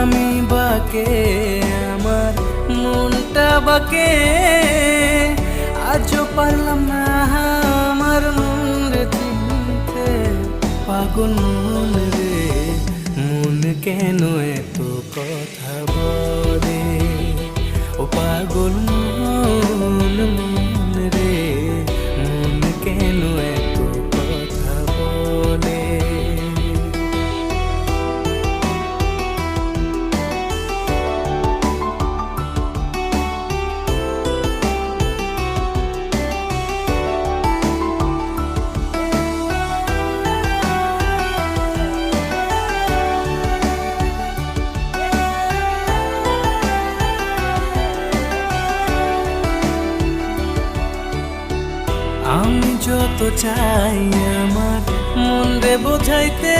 আমি বাকে আমার মনটা বাকে, আজও পারলাম না আমার মন রে চিনতে। পাগল মন রে, মন কেন এত কথা বলে? ও পাগল মন, মন রে, মন কেন এত কথা বলে? আমি যত চাই আমার মন রে বোঝাইতে,